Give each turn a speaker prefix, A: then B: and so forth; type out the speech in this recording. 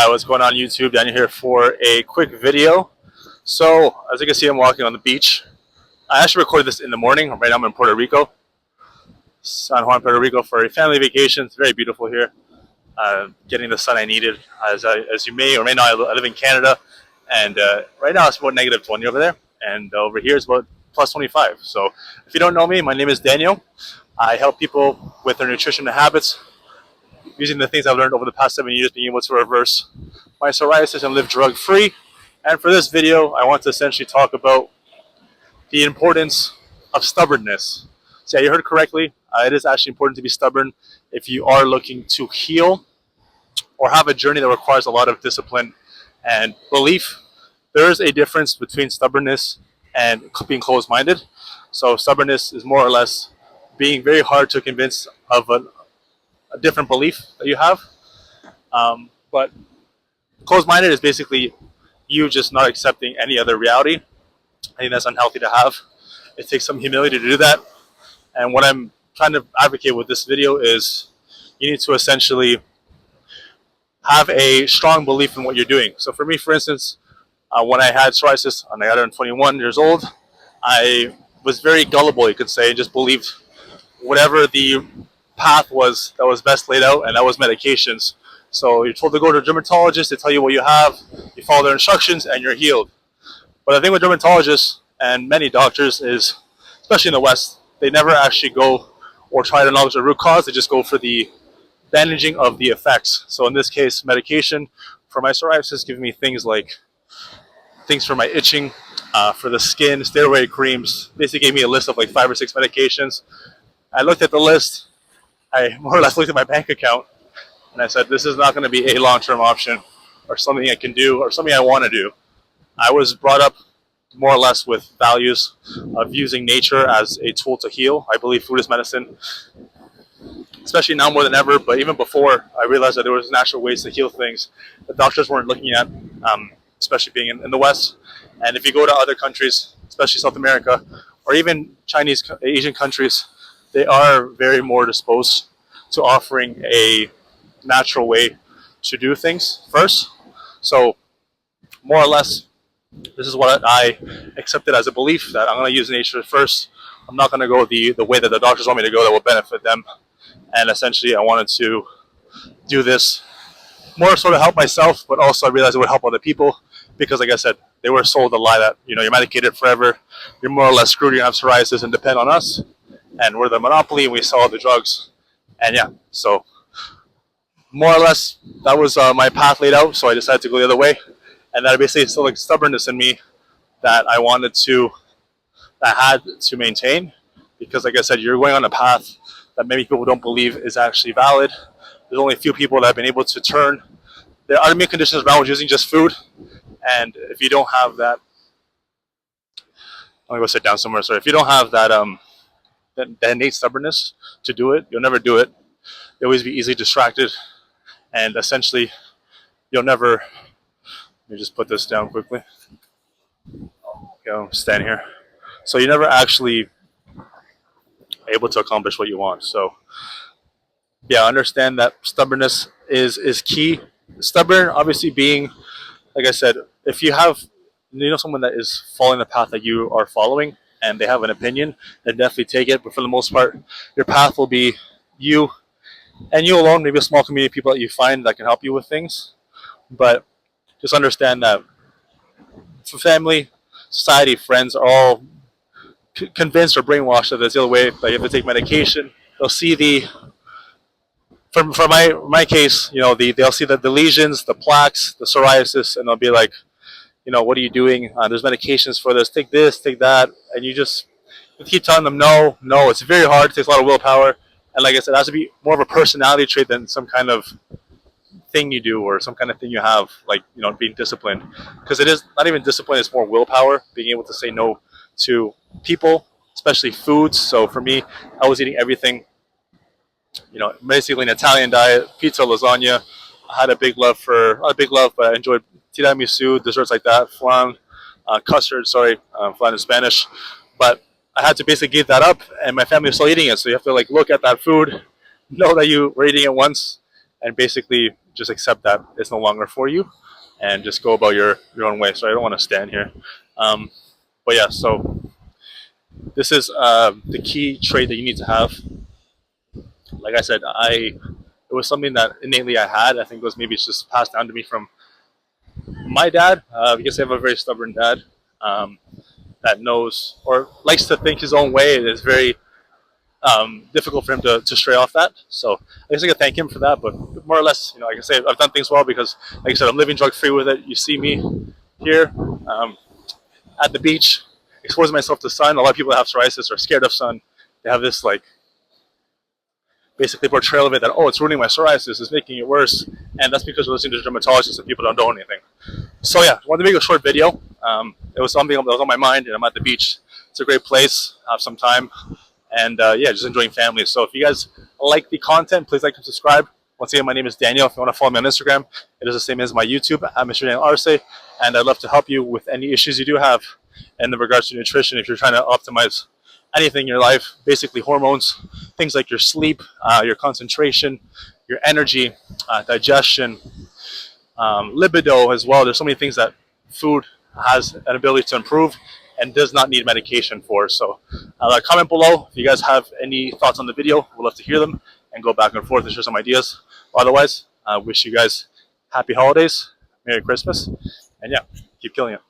A: Hi, what's going on YouTube? Daniel here for a quick video. So, as you can see, I'm walking on the beach. I actually recorded this in the morning. Right now I'm in Puerto Rico, San Juan, Puerto Rico for a family vacation. It's very beautiful here. Getting the sun I needed. As you may or may not, I live in Canada, and right now it's about negative 20 over there, and over here it's about plus 25. So, if you don't know me, my name is Daniel. I help people with their nutrition and habits using the things I've learned over the past 7 years, being able to reverse my psoriasis and live drug-free. And for this video, I want to essentially talk about the importance of stubbornness. So yeah, you heard correctly. It is actually important to be stubborn if you are looking to heal or have a journey that requires a lot of discipline and belief. There is a difference between stubbornness and being closed-minded. So stubbornness is more or less being very hard to convince of a different belief that you have. But closed-minded is basically you just not accepting any other reality. I think that's unhealthy to have. It takes some humility to do that. And what I'm trying to advocate with this video is you need to essentially have a strong belief in what you're doing. So for me, for instance, when I had psoriasis and I got it at 21 years old, I was very gullible, you could say, and just believed whatever the path was that was best laid out, and that was medications. So you're told to go to a dermatologist, they tell you what you have, you follow their instructions, and you're healed. But the thing with dermatologists and many doctors is, especially in the West, they never actually go or try to acknowledge the root cause. They just go for the bandaging of the effects. So in this case, medication for my psoriasis giving me things like things for my itching, for the skin, steroid creams. Basically gave me a list of like 5 or 6 medications. I looked at the list. I more or less looked at my bank account and I said, this is not going to be a long-term option or something I can do or something I want to do. I was brought up more or less with values of using nature as a tool to heal. I believe food is medicine, especially now more than ever, but even before I realized that there was natural ways to heal things that doctors weren't looking at, especially being in the West. And if you go to other countries, especially South America, or even Chinese, Asian countries, they are very more disposed to offering a natural way to do things first. So more or less, this is what I accepted as a belief, that I'm going to use nature first. I'm not going to go the way that the doctors want me to go that will benefit them. And essentially I wanted to do this more so to help myself, but also I realized it would help other people, because like I said, they were sold the lie that, you're medicated forever, you're more or less screwed, you have psoriasis and depend on us, and we're the monopoly and we sell all the drugs. And yeah, so more or less that was my path laid out, so I decided to go the other way. And that basically instilled like stubbornness in me that I had to maintain, because like I said, you're going on a path that many people don't believe is actually valid. There's only a few people that have been able to turn their autoimmune conditions around with using just food. And if you don't have that, I'm gonna go sit down somewhere. So if you don't have that that innate stubbornness to do it, you'll never do it. You'll always be easily distracted, and essentially you'll never. Let me just put this down quickly. Okay, I'll stand here. So you're never actually able to accomplish what you want. So yeah, understand that stubbornness is key. Stubborn, obviously, being, like I said, if you have someone that is following the path that you are following and they have an opinion, then definitely take it. But for the most part, your path will be you and you alone, maybe a small community of people that you find that can help you with things. But just understand that for family, society, friends are all convinced or brainwashed that there's the other way, that you have to take medication. They'll see for my case, they'll see the lesions, the plaques, the psoriasis, and they'll be like, what are you doing? There's medications for this, take that, and you keep telling them no. It's very hard, it takes a lot of willpower, and like I said, it has to be more of a personality trait than some kind of thing you do or some kind of thing you have, like being disciplined, because it is not even discipline, it's more willpower, being able to say no to people, especially foods. So for me, I was eating everything, basically an Italian diet, pizza, lasagna. I had a big love not a big love, but I enjoyed tiramisu, desserts like that, flan, custard, flan in Spanish. But I had to basically give that up, and my family was still eating it. So you have to look at that food, know that you were eating it once, and basically just accept that it's no longer for you, and just go about your own way. So I don't want to stand here. But yeah, so this is the key trait that you need to have. Like I said, it was something that innately I had. I think it was maybe it's just passed down to me from my dad, because I have a very stubborn dad, that knows or likes to think his own way. It is very difficult for him to stray off that. So I guess I could thank him for that. But more or less, like I say, I've done things well because, like I said, I'm living drug free with it. You see me here at the beach, exposing myself to sun. A lot of people that have psoriasis are scared of sun. They have this basically portrayal of it that, oh, it's ruining my psoriasis, it's making it worse, and that's because we're listening to dermatologists and people don't know anything. So yeah, I wanted to make a short video. It was something that was on my mind, and I'm at the beach. It's a great place. Have some time, and yeah, just enjoying family. So if you guys like the content, please like and subscribe. Once again, my name is Daniel. If you want to follow me on Instagram, it is the same as my YouTube, at Mr. Daniel Arce, and I'd love to help you with any issues you do have in regards to nutrition. If you're trying to optimize anything in your life, basically hormones, things like your sleep, your concentration, your energy, digestion, libido as well. There's so many things that food has an ability to improve and does not need medication for. So comment below if you guys have any thoughts on the video. We'd love to hear them and go back and forth and share some ideas. Otherwise, I wish you guys happy holidays, Merry Christmas, and yeah, keep killing it.